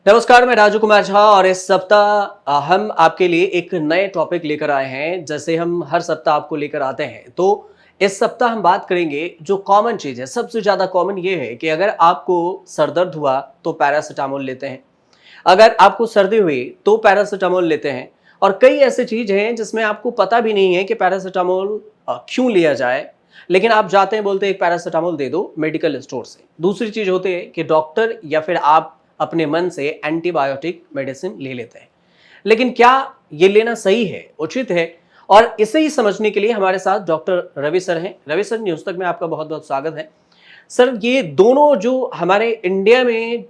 नमस्कार, मैं राजू कुमार झा और इस सप्ताह हम आपके लिए एक नए टॉपिक लेकर आए हैं। जैसे हम हर सप्ताह आपको लेकर आते हैं, तो इस सप्ताह हम बात करेंगे जो कॉमन चीज़ है। सबसे ज़्यादा कॉमन ये है कि अगर आपको सर दर्द हुआ तो पैरासिटामोल लेते हैं, अगर आपको सर्दी हुई तो पैरासिटामोल लेते हैं और कई ऐसी चीज़ हैं जिसमें आपको पता भी नहीं है कि पैरासिटामोल क्यों लिया जाए, लेकिन आप जाते हैं, बोलते हैं एक पैरासिटामोल दे दो मेडिकल स्टोर से। दूसरी चीज़ होती है कि डॉक्टर या फिर आप अपने मन से एंटीबायोटिक मेडिसिन ले लेते हैं। लेकिन क्या ये लेना सही है, उचित है? और इसे ही समझने के लिए हमारे साथ डॉक्टर रवि सर हैं। रवि सर, न्यूज़ तक में आपका बहुत-बहुत स्वागत है। सर, ये दोनों जो हमारे इंडिया में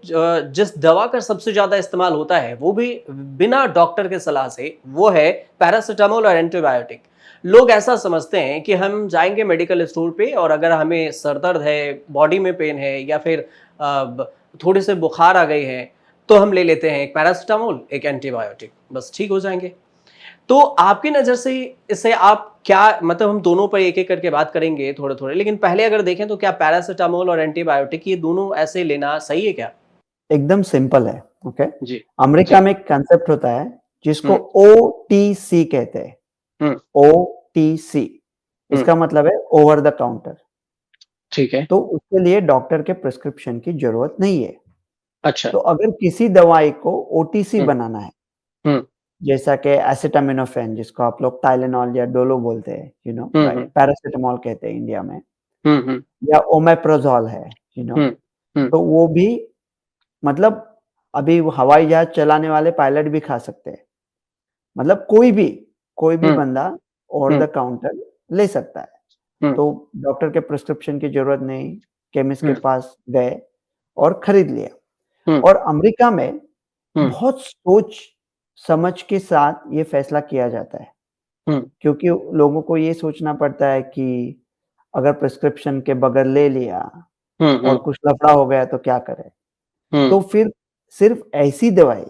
जिस दवा का सबसे ज़्यादा इस्तेमाल होता है, वो भी बिना डॉक्टर के सलाह से, वो है पैरासिटामोल और एंटीबायोटिक। लोग ऐसा समझते हैं कि हम जाएँगे मेडिकल स्टोर पे और अगर हमें सर दर्द है, बॉडी में पेन है या फिर अ, ब थोड़े से बुखार आ गए हैं, तो हम ले लेते हैं एक पैरासिटामोल, एक एंटीबायोटिक, बस ठीक हो जाएँगे। तो आपकी नज़र से इससे आप क्या मतलब, हम दोनों पर एक-एक करके बात करेंगे थोड़े-थोड़े, लेकिन पहले अगर देखें तो क्या पैरासिटामोल और एंटीबायोटिक ये दोनों ऐसे लेना सही है क्या? एकदम सिंपल है, ओके? जी, अमेरिका जी। में एक कांसेप्ट होता है जिसको हुँ, ओटीसी कहते हैं। हुँ, ओटीसी हुँ, इसका मतलब है ओवर द काउंटर। ठीक है। तो उसके लिए डॉक्टर के प्रिस्क्रिप्शन की जरूरत नहीं है। अच्छा। तो अगर किसी दवाई को ओटीसी हुँ, बनाना है, हुँ, जैसा कि एसिटामिनोफेन जिसको आप लोग टाइलेनॉल या डोलो बोलते हैं, हुँ, राइट? हुँ, पैरासिटामॉल कहते हैं इंडिया में, हुँ, हुँ, या ओमेप्रोजोल है, यू नो हुँ, हुँ, तो वो भी मतलब अभी वो हवाई जहाज चलाने वाले पायलट भी खा सकते हैं। मतलब कोई भी हुँ, बंदा ओवर हुँ, द काउंटर ले सकता है। हुँ, तो डॉक्टर के प्रिस्क्रिप्शन की ज़रूरत नहीं, केमिस्ट के हुँ, पास गए और खरीद लिया। हुँ, और अमेरिका में हुँ, बहुत सोच-समझ के साथ ये फैसला किया जाता है, हुँ, क्योंकि लोगों को ये सोचना पड़ता है कि अगर प्रिस्क्रिप्शन के बगैर ले लिया हुँ, और हुँ, कुछ लफड़ा हो गया तो क्या करें? हुँ, तो फिर सिर्फ़ ऐसी दवाई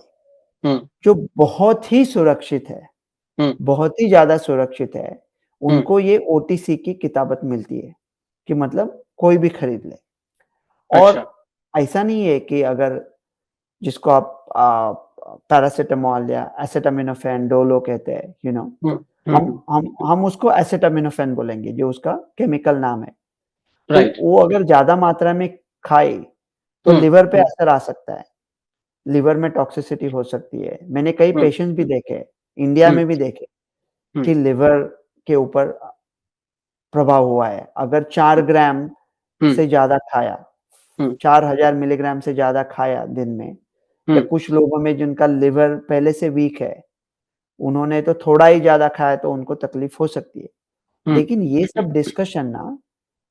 हुँ, जो बहुत ही सुरक्षित है, हुँ, बहुत ही ज़्यादा सुरक्षित है, हुँ, उनको ये ओटीसी की किताबत मिलती है, कि मतलब कोई भी खरीद ले। और अच्छा। ऐसा नहीं है कि अगर जिसको आप पैरासिटामॉल या एसिटामिनोफेन, डोलो कहते हैं, हुँ, हुँ, हम हुँ, हम हम उसको एसिटामिनोफेन बोलेंगे, जो उसका केमिकल नाम है। तो राइट। वो अगर ज़्यादा मात्रा में खाए, तो हुँ, लिवर पे हुँ, असर आ सकता है, लिवर में टॉक्सिसिटी हो सकती है। मैंने कई हुँ, पेशेंट्स भी देखे हैं, इंडिया हुँ, में भी देखे, हुँ, कि लिवर के ऊपर प्रभाव हुआ है। अगर 4 ग्राम हुँ, से ज़्यादा खाया, हुँ, 4000 मिलीग्राम से ज़्यादा खाया दिन में, या हुँ, कुछ लोगों में जिनका लिवर पहले से वीक है, उन्होंने तो थोड़ा ही ज़्यादा खाया तो उनको तकलीफ हो सकती है। हुँ, लेकिन ये सब डिस्कशन ना हुँ,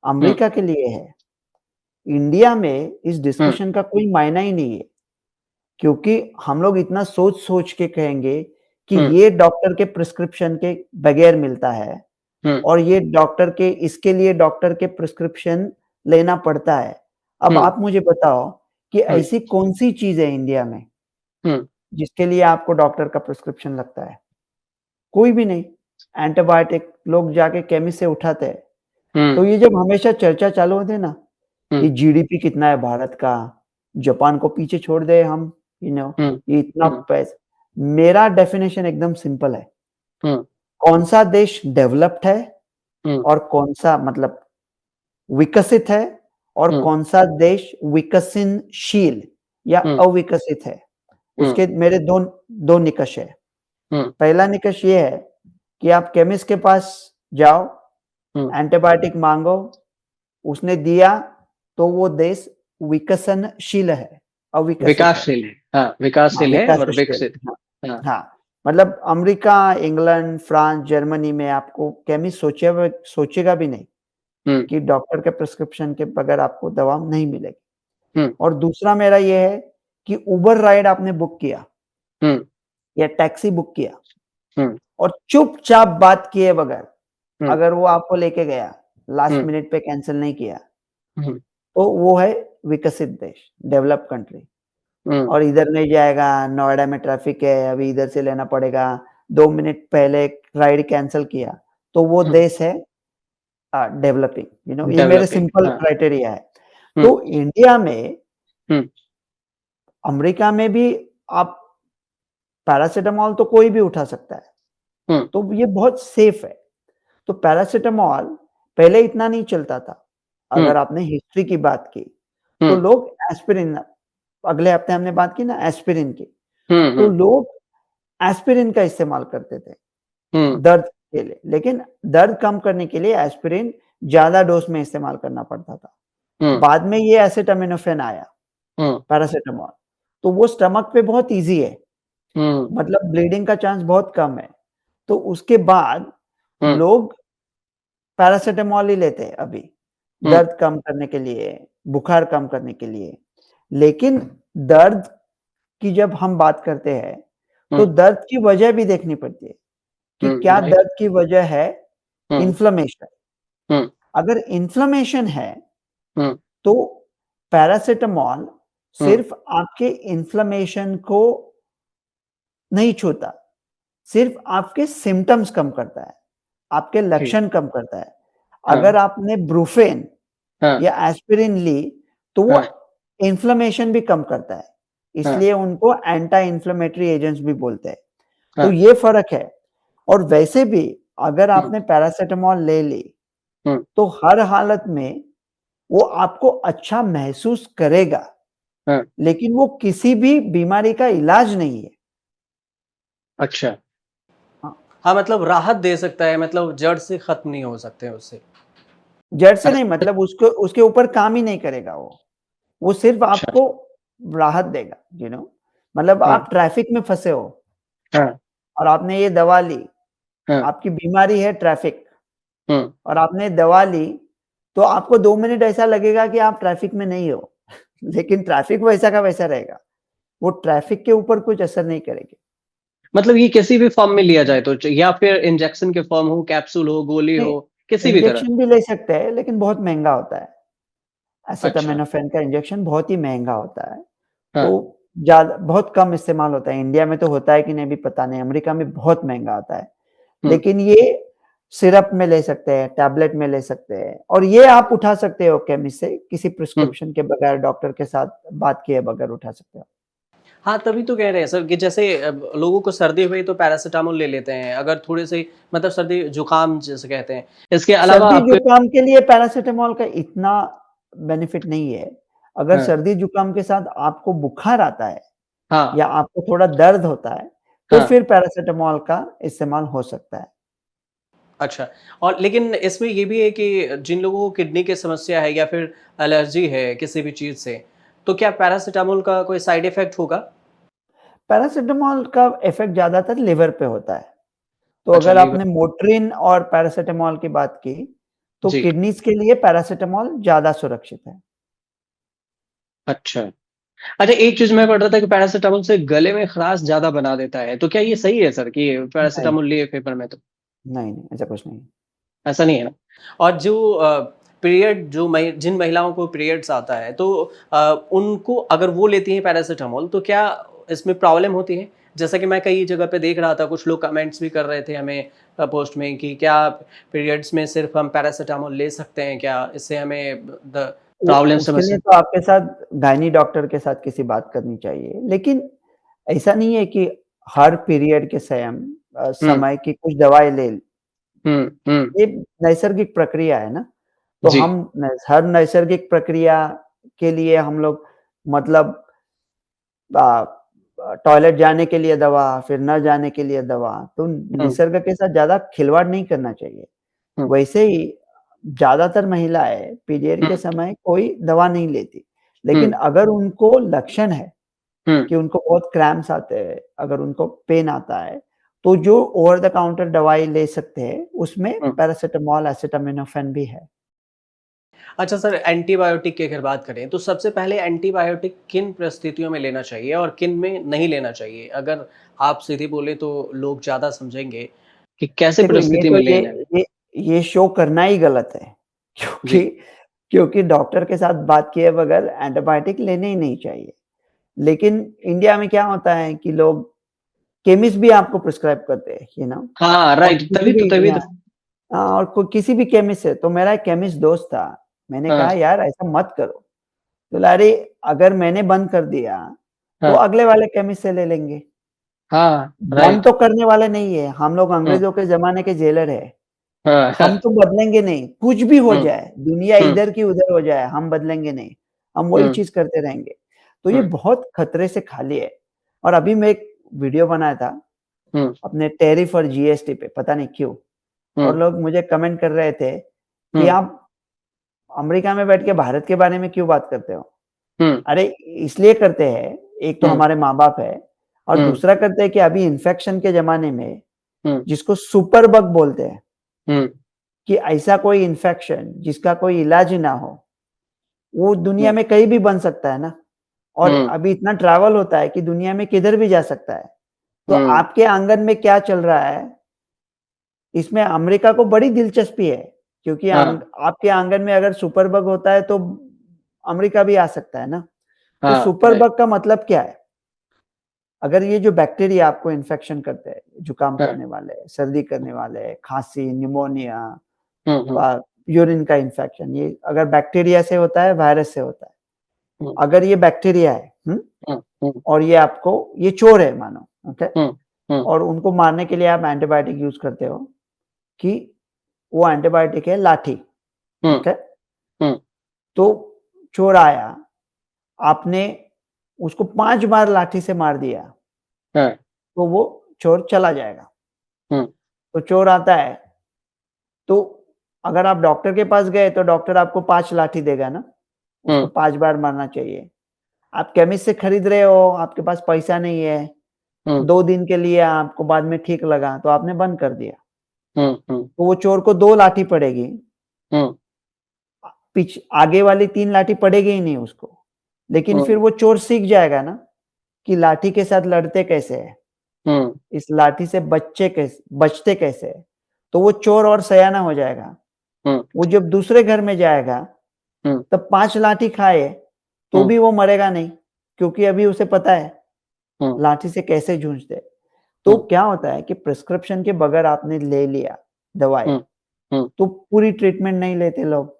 अमेरिका के लिए है। इंडिया में इस हुँ, डिस्कशन का कोई मायना ही नहीं है, क्योंकि हम लोग इतना सोच-सोच के कहेंगे कि हुँ, ये डॉक्टर के प्रिस्क्रिप्शन के बगैर मिलता है हुँ, और ये डॉक्टर के इसके लिए डॉक्टर के प्रिस्क्रिप्शन लेना पड़ता है। अब हुँ, आप मुझे बताओ कि हुँ, ऐसी कौन-सी चीज़ है इंडिया में, हुँ, जिसके लिए आपको डॉक्टर का प्रिस्क्रिप्शन लगता है? कोई भी नहीं। एंटीबायोटिक लोग जाके केमिस्ट से उठाते हैं। तो हुँ, ये जब हमेशा चर्चा चालू होती है ना, हुँ, ये जीडीपी कितना है भारत का, जापान को पीछे छोड़ दें हम, हुँ, ये इतना हुँ, मेरा डेफिनिशन एकदम सिंपल है। हुँ, कौन-सा देश डेवलप्ड है हुँ, और कौन-सा मतलब विकसित है और हुँ, कौन-सा देश विकसनशील या हुँ, अविकसित है। हुँ, उसके मेरे 2 निकष है। हुँ, पहला निकष ये है कि आप केमिस्ट के पास जाओ, हुँ, एंटीबायोटिक माँगो, उसने दिया तो वो देश विकसनशील है, अविकसित है। विकासशील है। हाँ, हाँ, विकासशील है और विकासशील। विकसित। हाँ, हाँ, हाँ। मतलब अमेरिका, इंग्लैंड, फ्रांस, जर्मनी में आपको केमिस्ट सोचेगा भी नहीं हुँ, कि डॉक्टर के प्रिस्क्रिप्शन के बगैर आपको दवा नहीं मिलेगी। हुँ, और दूसरा मेरा ये है कि उबर राइड आपने बुक किया हुँ, या टैक्सी बुक किया हुँ, और चुपचाप बात किए बगैर हुँ, अगर वो आपको लेके गया, लास्ट हुँ, मिनट पे कैंसल नहीं किया, हुँ, तो वो है विकसित देश, डेवलप्ड कंट्री। हुँ, और इधर नहीं जाएगा, नोएडा में ट्रैफिक है, अभी इधर से लेना पड़ेगा, 2 मिनट पहले राइड कैंसल किया, तो वो हुँ, देश है डेवलपिंग, ये मेरे डेवलपिंग। सिंपल हाँ, क्राइटेरिया है। हुँ, तो इंडिया में, हुँ, अमेरिका में भी आप पैरासिटामोल तो कोई भी उठा सकता है, हम्म तो ये बहुत सेफ है। तो पैरासिटामोल पहले इतना नहीं चलता था। हम्म अगर आपने हिस्ट्री की बात की, तो हम्म लोग एस्पिरिन, अगले हफ्ते हमने बात की ना एस्पिरिन की, तो हम्म लोग एस्पिरिन का इस्तेमाल करते थे हम्म दर्द के लिए, लेकिन दर्द कम करने के लिए एस्पिरिन ज़्यादा डोज़ में इस्तेमाल करना पड़ता था। हम्म बाद में ये एसिटामिनोफ़ेन आया, हम्म पैरासिटामोल, तो वो स्टमक पे बहुत ईज़ी है, हम्म मतलब ब्लीडिंग का चांस बहुत कम है। तो उसके बाद हम्म लोग पैरासिटामोल ही लेते हैं अभी, हम्म दर्द कम करने के लिए, बुखार कम करने के लिए। लेकिन दर्द की जब हम बात करते हैं, तो हम्म दर्द की वजह भी देखनी पड़ती है, कि क्या राइट। दर्द की वजह है हम्म इन्फ्लेमेशन। हम्म अगर इन्फ्लेमेशन है, हम्म तो पैरासिटामोल हम्म सिर्फ़ आपके इन्फ्लेमेशन को नहीं छूता, सिर्फ़ आपके सिम्पटम्स कम करता है, आपके ठीक। लक्षण कम करता है। हाँ अगर आपने ब्रूफेन हाँ या एस्पिरिन ली, तो वो हाँ इन्फ्लेमेशन भी कम करता है, हाँ इसलिए उनको एंटी इन्फ्लेमेटरी एजेंट्स भी बोलते हैं। तो हाँ ये फ़र्क है। और वैसे भी अगर हम्म आपने पैरासिटामोल ले ली, हम्म तो हर हालत में वो आपको अच्छा महसूस करेगा, हाँ लेकिन वो किसी भी बीमारी का इलाज नहीं है। अच्छा। हाँ, हाँ, मतलब राहत दे सकता है, मतलब जड़ से खत्म नहीं हो सकते हैं उससे। जड़ से नहीं, मतलब उसको उसके ऊपर काम ही नहीं करेगा वो। वो सिर्फ़ अच्छा। आपको राहत देगा, मतलब हाँ आप ट्रैफ़िक में फँसे हो हाँ और आपने ये दवा ली, हाँ आपकी बीमारी है ट्रैफ़िक हम्म और आपने दवा ली, तो आपको 2 मिनट ऐसा लगेगा कि आप ट्रैफ़िक में नहीं हो, लेकिन ट्रैफ़िक वैसा का वैसा रहेगा। वो ट्रैफ़िक के ऊपर कुछ असर नहीं करेगी। मतलब ये किसी भी फॉर्म में लिया जाए तो या फिर इंजेक्शन के फॉर्म हो, कैप्सूल हो, गोली नहीं, हो, किसी भी तरह। इंजेक्शन भी ले सकते हैं, लेकिन बहुत महँगा होता है। अच्छा। एसिटामिनोफ़ेन का इंजेक्शन बहुत ही महँगा होता है, हाँ तो ज़्यादा बहुत कम इस्तेमाल होता है। इंडिया में तो होता है कि नहीं अभी पता नहीं, अमेरिका में बहुत महँगा आता है। हम्म लेकिन ये सिरप में ले सकते हैं, टैबलेट में ले सकते हैं और ये आप उठा सकते हो केमिस्ट से, किसी हम्म प्रिस्क्रिप्शन के बगैर, डॉक्टर के साथ बात किए बगैर उठा सकते हो। हाँ, तभी तो कह रहे हैं सर कि जैसे लोगों को सर्दी हुई तो पैरासिटामोल ले लेते हैं, अगर थोड़े से मतलब सर्दी जुकाम जिसे कहते हैं, इसके अलावा आपके। सर्दी-जुकाम के लिए पैरासिटामोल का इतना बेनिफिट नहीं है। अगर हाँ सर्दी-जुकाम के साथ आपको बुखार आता है हाँ या आपको थोड़ा दर्द होता है, तो हाँ फिर पैरासिटामोल का इस्तेमाल हो सकता है। अच्छा। और लेकिन इसमें ये भी है कि जिन लोगों को किडनी की समस्या है या फिर एलर्जी है किसी भी चीज़ से, तो क्या पैरासिटामोल का कोई साइड इफ़ेक्ट होगा? पैरासिटामोल का इफ़ेक्ट ज़्यादातर लिवर पे होता है। तो अच्छा, अगर लीवर। आपने मोट्रिन और पैरासिटामोल की बात की, तो जी। किडनीज़ के लिए पैरासिटामोल ज़्यादा सुरक्षित है। अच्छा। अच्छा, एक चीज़ मैं पढ़ रहा था कि पैरासिटामोल से गले में खराश ज़्यादा बना देता है, तो क्या ये सही है सर कि नहीं, पैरासिटामोल लिए पेपर में तो? नहीं, नहीं, ऐसा कुछ नहीं है। ऐसा नहीं है ना? और जो पीरियड जो जिन महिलाओं को पीरियड्स आता है तो उनको अगर वो लेती हैं पैरासिटामोल तो क्या इसमें प्रॉब्लम होती है? जैसा कि मैं कई जगह पे देख रहा था, कुछ लोग कमेंट्स भी कर रहे थे हमें पोस्ट में कि क्या पीरियड्स में सिर्फ़ हम पैरासिटामोल ले सकते हैं क्या? इससे हमें द उ प्रॉब्लम उसके लिए समस्या। तो आपके साथ गायनी डॉक्टर के साथ किसी बात करनी चाहिए। लेकिन ऐसा नहीं है कि हर पीरियड के हुँ, समय की कुछ दवाएँ ले, हुँ, हुँ। ये नैसर्गिक प्रक्रिया है ना। तो जी। हम हर नैसर्गिक प्रक्रिया के लिए हम लोग, मतलब टॉयलेट जाने के लिए दवा, फिर न जाने के लिए दवा, तो हुँ, निसर्ग के साथ ज़्यादा खिलवाड़ नहीं करना चाहिए। हुँ, वैसे ही ज़्यादातर महिलाएँ पीरियड हुँ, के समय कोई दवा नहीं लेती। हुँ, लेकिन अगर उनको लक्षण है हुँ, कि उनको बहुत क्रैम्प्स आते हैं, अगर उनको पेन आता है, तो जो ओवर द काउंटर दवाई ले सकते हैं, उसमें हुँ। पैरासिटामोल, एसिटामिनोफ़ेन भी है। अच्छा सर, एंटीबायोटिक की अगर बात करें तो सबसे पहले एंटीबायोटिक किन परिस्थितियों में लेना चाहिए और किन में नहीं लेना चाहिए? अगर आप सीधे बोले तो लोग ज़्यादा समझेंगे कि कैसे देखो, ये परिस्थिति तो में ये लेना है? ये ये शो करना ही गलत है, क्योंकि जी। क्योंकि डॉक्टर के साथ बात किए बगैर एंटीबायोटिक लेने ही नहीं चाहिए। लेकिन इंडिया में क्या होता है कि लोग, केमिस्ट भी आपको प्रिस्क्राइब करते हैं, हाँ, और राइट, किसी भी, तभी तो। हाँ, और किसी भी केमिस्ट से, तो मेरा एक केमिस्ट दोस्त था, मैंने हाँ, कहा यार ऐसा मत करो। तो बोला अरे, अगर मैंने बंद कर दिया, तो हाँ अगले वाले केमिस्ट से ले लेंगे। हाँ बंद राइट। तो करने वाले नहीं है, हम लोग हम्म अंग्रेजों के ज़माने के जेलर हैं। हाँ हम तो बदलेंगे नहीं, कुछ भी हो हम्म जाए, दुनिया हम्म इधर की उधर हो जाए, हम बदलेंगे नहीं, हम वही हम्म चीज़ करते रहेंगे। तो ये हम्म बहुत खतरे से खाली है। और अभी मैं एक वीडियो बनाया था हम्म अपने टैरिफ और जीएसटी पे, पता नहीं क्यों? और हम्म लोग मुझे कमेंट कर रहे थे कि हम्म आप अमेरिका में बैठ के भारत के बारे में क्यों बात करते हो? हम्म अरे इसलिए करते हैं, एक तो हम्म हमारे माँ-बाप है और हम्म दूसरा करते हैं कि अभी इन्फेक्शन के ज़माने में हम्म जिसको सुपर बग बोलते हैं, हम्म कि ऐसा कोई इन्फेक्शन जिसका कोई इलाज ही ना हो, वो दुनिया हम्म में कहीं भी बन सकता है ना। और हम्म अभी इतना ट्रैवल होता है कि दुनिया में किधर भी जा सकता है। तो हम्म आपके आंगन में क्या चल रहा है, इसमें अमेरिका को बड़ी दिलचस्पी है, क्योंकि हाँ आपके आंगन में अगर सुपर बग होता है तो अमेरिका भी आ सकता है ना। तो हाँ सुपर राइट। बग का मतलब क्या है? अगर ये जो बैक्टीरिया आपको इन्फेक्शन करते हैं, जुकाम हाँ करने वाले, सर्दी करने वाले, खाँसी, निमोनिया, हम्म यूरिन का इन्फेक्शन, ये अगर बैक्टीरिया से होता है, वायरस से होता है। हम्म अगर ये बैक्टीरिया है, हम्म हम्म और ये आपको ये चोर है मानो, ओके? हम्म हम्म और उनको मारने के लिए आप एंटीबायोटिक यूज़ करते हो, कि वो एंटीबायोटिक है लाठी, हम्म ओके? हम्म तो चोर आया, आपने उसको 5 बार लाठी से मार दिया, हाँ तो वो चोर चला जाएगा। हम्म तो चोर आता है, तो अगर आप डॉक्टर के पास गए तो डॉक्टर आपको 5 लाठी देगा ना, उसको हम्म 5 बार मारना चाहिए। आप केमिस्ट से खरीद रहे हो, आपके पास पैसा नहीं है, हम्म 2 दिन के लिए आपको बाद में ठीक लगा, तो आपने बंद कर दिया। हम्म तो वो चोर को 2 लाठी पड़ेगी, हम्म आगे वाली 3 लाठी पड़ेगी ही नहीं उसको। लेकिन फिर हम्म वो चोर सीख जाएगा ना, कि लाठी के साथ लड़ते कैसे हैं, हम्म इस लाठी से बचते कैसे हैं। तो वो चोर और सयाना हो जाएगा। हम्म वो जब दूसरे घर में जाएगा, हम्म तब 5 लाठी खाए, तो हम्म भी वो मरेगा नहीं, क्योंकि अभी उसे पता है, हम्म लाठी से कैसे जूझते हैं। तो हम्म क्या होता है कि प्रिस्क्रिप्शन के बगैर आपने ले लिया दवाई, हम्म हम्म तो पूरी ट्रीटमेंट नहीं लेते लोग,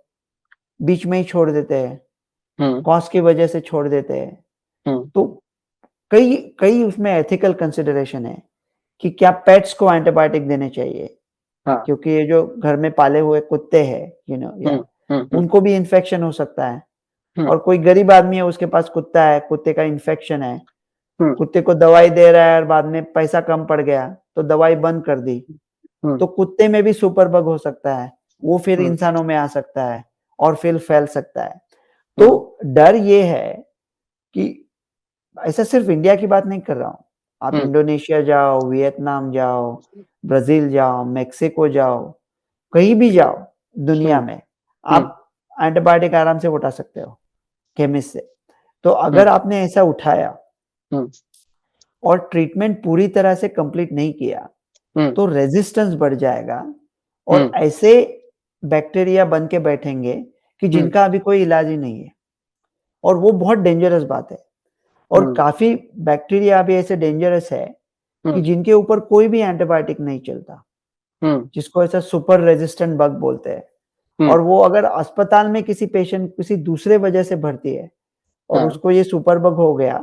बीच में ही छोड़ देते हैं, हम्म कॉस्ट की वजह से छोड़ देते हैं। हम्म तो कई कई उसमें एथिकल कंसिडरेशन है, कि क्या पेट्स को एंटीबायोटिक देने चाहिए, हाँ क्योंकि ये जो घर में पाले हुए कुत्ते हैं, या हम्म उनको भी इन्फेक्शन हो सकता है। हम्म और कोई गरीब आदमी है, उसके पास कुत्ता है, कुत्ते का इन्फेक्शन है, हम्म कुत्ते को दवाई दे रहा है और बाद में पैसा कम पड़ गया, तो दवाई बंद कर दी। हम्म तो कुत्ते में भी सुपर बग हो सकता है, वो फिर हम्म इंसानों में आ सकता है और फिर फैल सकता है। हम्म तो डर ये है कि ऐसा सिर्फ इंडिया की बात नहीं कर रहा हूँ, आप हम्म इंडोनेशिया जाओ, वियतनाम जाओ, ब्राज़ील जाओ, मेक्सिको जाओ, कहीं भी जाओ दुनिया हम्म में, हम्म आप एंटीबायोटिक आराम से उठा सकते हो केमिस्ट से। तो हम्म अगर आपने ऐसा उठाया हम्म और ट्रीटमेंट पूरी तरह से कंप्लीट नहीं किया, हम्म तो रेजिस्टेंस बढ़ जाएगा और हम्म ऐसे बैक्टीरिया बन के बैठेंगे कि हम्म जिनका अभी कोई इलाज ही नहीं है, और वो बहुत डेंजरस बात है। और हम्म काफ़ी बैक्टीरिया अभी ऐसे डेंजरस है कि हम्म जिनके ऊपर कोई भी एंटीबायोटिक नहीं चलता, हम्म जिसको ऐसा सुपर रेजिस्टेंट बग बोलते हैं। हम्म और वो अगर अस्पताल में किसी पेशेंट किसी दूसरे वजह से भर्ती है और हाँ उसको ये सुपर बग हो गया,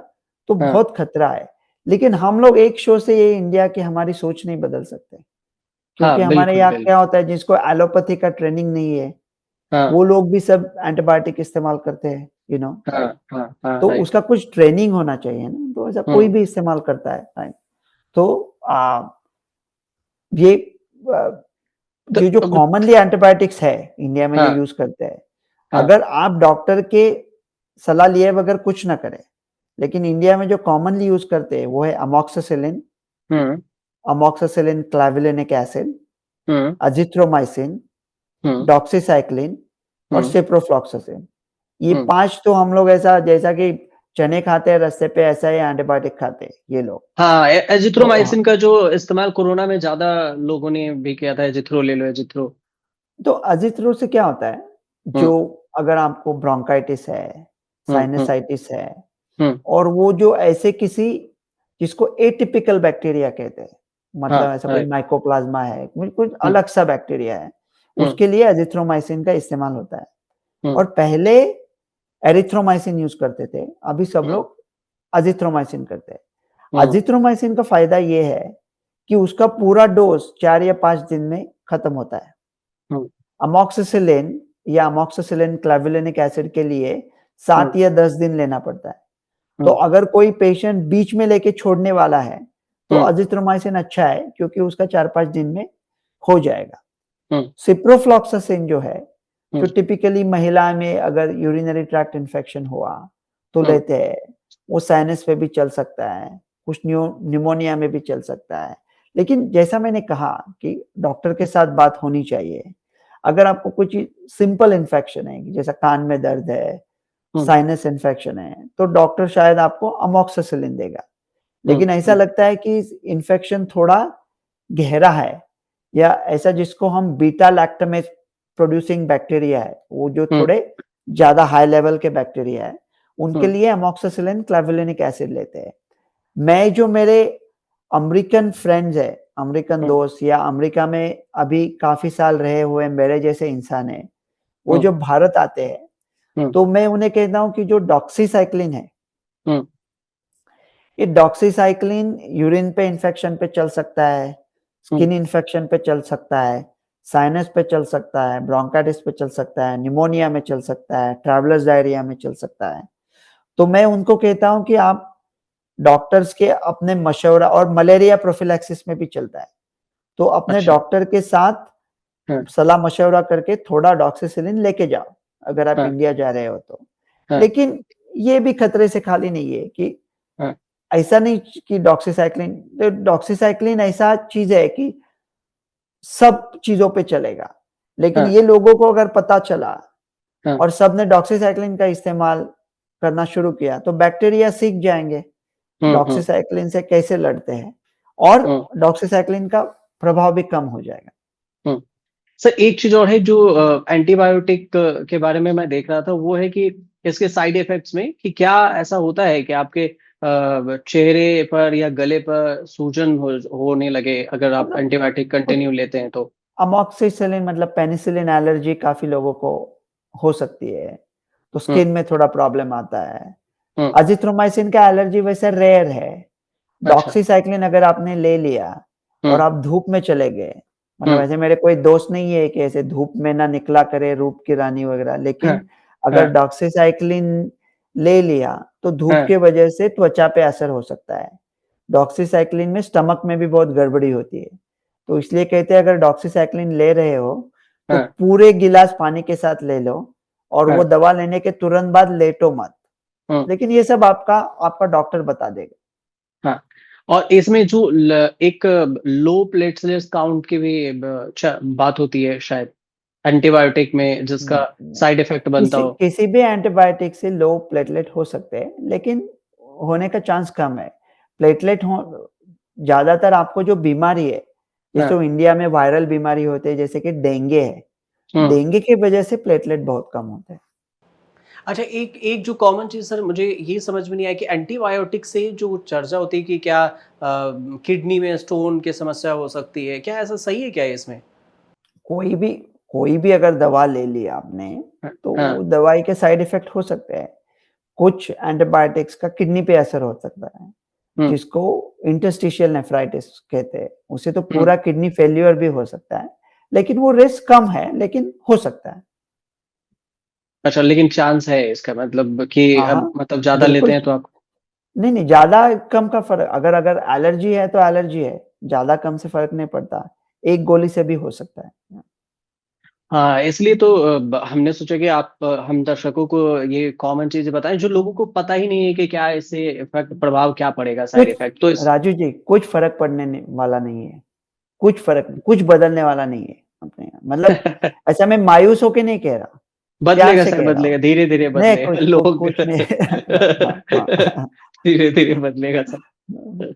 तो हाँ बहुत खतरा है। लेकिन हम लोग एक शो से ये इंडिया की हमारी सोच नहीं बदल सकते, हाँ क्योंकि हमारे बिल्कुल यहाँ बिल्कुल क्या होता है, जिसको एलोपैथी का ट्रेनिंग नहीं है, हाँ वो लोग भी सब एंटीबायोटिक इस्तेमाल करते हैं, हाँ राइट? हाँ हाँ तो राइट। उसका कुछ ट्रेनिंग होना चाहिए ना, तो ऐसा कोई हम्म भी इस्तेमाल करता है, राइट? तो ये अ, तो ये जो कॉमनली एंटीबायोटिक्स है इंडिया में जो हाँ यूज़ करते हैं, हाँ अगर आप डॉक्टर के सलाह लिए बगैर कुछ ना करें, लेकिन इंडिया में जो कॉमनली यूज़ करते हैं वो है हम्म अमोक्सिसिलिन क्लाविलिनिक एसिड, हम्म अज़िथ्रोमाइसिन, हम्म डॉक्सीसाइक्लिन और हम्म सिप्रोफ्लॉक्सासिन। ये हम्म 5 तो हम लोग ऐसा जैसा कि चने खाते हैं रास्ते पे, ऐसा ही एंटीबायोटिक खाते हैं ये लोग। हाँ तो हाँ, एजिथ्रोमाइसिन का जो इस्तेमाल कोरोना में ज्यादा लोगों ने भी किया था। एजिथ्रो ले लो एजिथ्रो। तो अज़िथ्रो से क्या होता है, हम्म जो अगर आपको ब्रोंकाइटिस है, हम्म हम्म साइनसाइटिस है, हम्म और वो जो ऐसे किसी जिसको एटिपिकल बैक्टीरिया कहते हैं, हाँ मतलब ऐसा कोई राइट। माइकोप्लाज्मा है, कुछ हम्म अलग सा बैक्टीरिया है, हम्म उसके लिए एजिथ्रोमाइसिन का इस्तेमाल होता है। हम्म और पहले एरिथ्रोमाइसिन यूज़ करते थे, अभी सब हम्म लोग अजिथ्रोमाइसिन करते हैं। हम्म, अजिथ्रोमाइसिन का फायदा ये है कि उसका पूरा डोज 4 या 5 दिन में खत्म होता है। हम्म, अमोक्सिसिलिन या अमोक्सिसिलिन क्लाविलेनिक एसिड के लिए 7 या 10 दिन लेना पड़ता है। तो हम्म, अगर कोई पेशेंट बीच में लेके छोड़ने वाला है, तो हम्म, अजिथ्रोमाइसिन अच्छा है क्योंकि उसका 4-5 दिन में हो जाएगा। हम्म, सिप्रोफ्लॉक्सासिन जो है, जो हम्म, टिपिकली महिला में अगर यूरिनरी ट्रैक्ट इन्फेक्शन हुआ, तो हम्म, लेते हैं। वो साइनस पे भी चल सकता है, कुछ न्यूमोनिया में भी चल सकता है। लेकिन जैसा मैंने कहा कि डॉक्टर के साथ बात होनी चाहिए। अगर आपको कुछ सिंपल इन्फेक्शन है, जैसा कान में दर्द है, हम्म, साइनस इन्फेक्शन है, तो डॉक्टर शायद आपको अमोक्सिसिलिन देगा। हम्म, लेकिन ऐसा लगता है कि इन्फेक्शन थोड़ा गहरा है या ऐसा जिसको हम बीटा लैक्टमेज प्रोड्यूसिंग बैक्टीरिया है, वो जो हम्म, थोड़े ज़्यादा हाई लेवल के बैक्टीरिया है, उनके हम्म, लिए अमोक्सिसिलिन क्लाविलिनिक एसिड लेते हैं। मैं जो मेरे अमेरिकन फ्रेंड्स हैं, अमेरिकन हम्म, दोस्त या अमेरिका में अभी काफ़ी साल रहे हुए मेरे जैसे इंसान हैं, वो हम्म, जो भारत आते हैं, हम्म, तो मैं उन्हें कहता हूँ कि जो डॉक्सीसाइक्लिन है, हम्म, ये डॉक्सीसाइक्लिन यूरिन पे इन्फेक्शन पे चल सकता है, हम्म, स्किन इन्फेक्शन पे चल सकता है, साइनस पे चल सकता है, ब्रोंकाइटिस पे चल सकता है, निमोनिया में चल सकता है, ट्रैवलर्स डायरिया में चल सकता है। तो मैं उनको कहता हूँ कि आप डॉक्टर्स के अपने मशवरा और मलेरिया प्रोफिलैक्सिस में भी चलता है। तो अपने अच्छा, डॉक्टर के साथ हाँ, सलाह मशवरा करके थोड़ा डॉक्सीसिलिन लेके जाओ, अगर आप हाँ, इंडिया जा रहे हो तो। हाँ, लेकिन ये भी खतरे से खाली नहीं है कि हाँ, ऐसा नहीं कि डॉक्सीसाइक्लिन ऐसा चीज़ है कि सब चीज़ों पे चलेगा। लेकिन हाँ, ये लोगों को अगर पता चला हाँ, और सबने डॉक्सीसाइक्लिन का इस्तेमाल करना शुरू किया, तो बैक्टीरिया सीख जाएँगे, हम्म, हम्म, डॉक्सीसाइक्लिन से कैसे लड़ते हैं और हम्म, डॉक्सीसाइक्लिन का प्रभाव भी कम हो जाएगा। हम्म। सर एक चीज और है जो एंटीबायोटिक के बारे में मैं देख रहा था, वो है कि इसके साइड इफेक्ट्स में कि क्या ऐसा होता है कि आपके चेहरे पर या गले पर सूजन होने लगे अगर आप मतलब एंटीबायोटिक कुछ कंटिन्यू लेते हैं तो? अमॉक्सिसिलिन मतलब पेनिसिलिन एलर्जी काफ़ी लोगों को हो सकती है, तो हम्म, स्किन में थोड़ा प्रॉब्लम आता है। हम्म, अज़िथ्रोमाइसिन का एलर्जी वैसे रेयर है। अच्छा, डॉक्सीसाइक्लिन अगर आपने ले लिया और हम्म, आप धूप में चले गए, मतलब हम्म, ऐसे मेरे कोई दोस्त नहीं है कि ऐसे धूप में ना निकला करे रूप की रानी वगैरह, हाँ, लेकिन अगर हाँ, डॉक्सीसाइक्लिन ले लिया, तो धूप हाँ, की वजह से त्वचा पे असर हो सकता है। डॉक्सीसाइक्लिन में स्टमक में भी बहुत गड़बड़ी होती है। तो इसलिए कहते हैं अगर डॉक्सीसाइक्लिन ले रहे हो, तो हाँ, पूरे गिलास पानी के साथ ले लो और वो हाँ, दवा लेने के तुरंत बाद लेटो मत। हम्म, लेकिन ये सब आपका आपका डॉक्टर बता देगा। हाँ। और इसमें जो एक लो प्लेटलेट्स काउंट की भी बात होती है शायद एंटीबायोटिक में जिसका नहीं, साइड इफेक्ट बनता किसी हो। किसी भी एंटीबायोटिक से लो प्लेटलेट हो सकते हैं, लेकिन होने का चांस कम है। प्लेटलेट हो ज़्यादातर आपको जो बीमारी है, जैसे हाँ, वो इंडिया में वायरल बीमारी होती है, जैसे कि डेंगू है। हम्म। डेंगू की वजह से प्लेटलेट बहुत कम होते हैं। अच्छा, एक एक जो कॉमन चीज़ सर मुझे ये समझ में नहीं आया कि एंटीबायोटिक से जो चर्चा होती है कि क्या किडनी में स्टोन की समस्या हो सकती है, क्या ऐसा सही है क्या इसमें? कोई भी कोई भी अगर दवा ले ली आपने, हाँ, तो हाँ, दवाई के साइड इफ़ेक्ट हो सकते हैं। कुछ एंटीबायोटिक्स का किडनी पे असर हो सकता है, हम्म, जिसको इंटरस्टिशियल नेफ्राइटिस कहते हैं। उसे तो हम्म। पूरा किडनी फेल्योर भी हो सकता है, लेकिन वो रिस्क कम है, लेकिन हो सकता है। अच्छा, लेकिन चांस है इसका मतलब कि हाँ, अब हाँ, मतलब ज्यादा लेते बिल्कुल। हैं तो आप? नहीं, ज़्यादा कम का फ़र्क अगर अगर एलर्जी है तो एलर्जी है, ज़्यादा कम से फ़र्क नहीं पड़ता। एक गोली से भी हो सकता है। हाँ, इसलिए तो हमने सोचा कि आप हम दर्शकों को ये कॉमन चीजें बताएं जो लोगों को पता ही नहीं है कि क्या इससे इफेक्ट प्रभाव क्या पड़ेगा, साइड कुछ इफेक्ट तो इस राजू जी, कुछ फ़र्क पड़ने वाला नहीं है। कुछ फ़र्क नहीं, कुछ बदलने वाला नहीं है अपने यहाँ। मतलब ऐसा मैं मायूस होके नहीं कह रहा, प्यार बदलेगा से सर, कह रहा बदलेगा, हूँ। धीरे धीरे नहीं, बदलेगा लोग। कुछ नहीं। हाँ, हाँ। धीरे धीरे बदलेगा सर।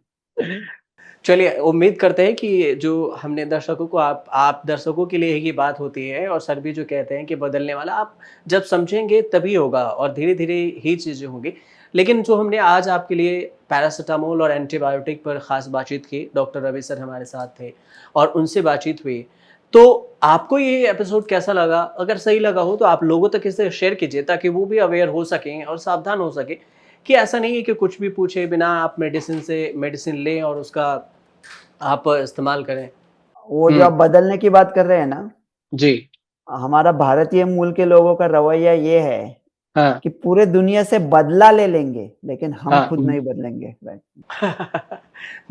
चलिए, उम्मीद करते हैं कि जो हमने दर्शकों को आप दर्शकों के लिए ही ये बात होती है और सर भी जो कहते हैं कि बदलने वाला आप जब समझेंगे तभी होगा और धीरे-धीरे ही चीज़ें होंगी। लेकिन जो हमने आज आपके लिए पैरासिटामोल और एंटीबायोटिक पर ख़ास बातचीत की, डॉक्टर रवि सर हमारे साथ थे और उनसे बातचीत हुई। तो आपको ये एपिसोड कैसा लगा? अगर सही लगा हो तो आप लोगों तक इसे शेयर कीजिए ताकि वो भी अवेयर हो सकें और सावधान हो सकें कि ऐसा नहीं है कि कुछ भी पूछे बिना आप मेडिसिन लें और उसका आप इस्तेमाल करें। वो जो हुँ, आप बदलने की बात कर रहे हैं ना, जी। हमारा भारतीय मूल के लोगों का रवैया ये है हाँ, कि पूरे दुनिया से बदला ले लेंगे, लेकिन हम हाँ। खुद नहीं बदलेंगे। राइट।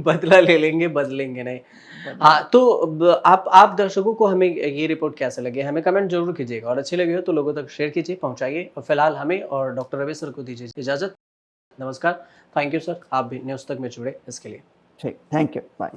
बदला ले लेंगे, बदलेंगे नहीं। बदलेंगे। हाँ, तो आप दर्शकों को हमें ये रिपोर्ट कैसे लगी? हमें कमेंट ज़रूर कीजिएगा और अच्छी लगी हो तो लोगों तक शेयर कीजिए, पहुँचाइए और फिलहाल हमें और डॉक्टर रवि सर को दीजिए इजाज़त। नमस्कार। थैंक यू सर, आप भी न्यूज़ तक में जुड़े इसके लिए। ठीक, थैंक यू, बाय।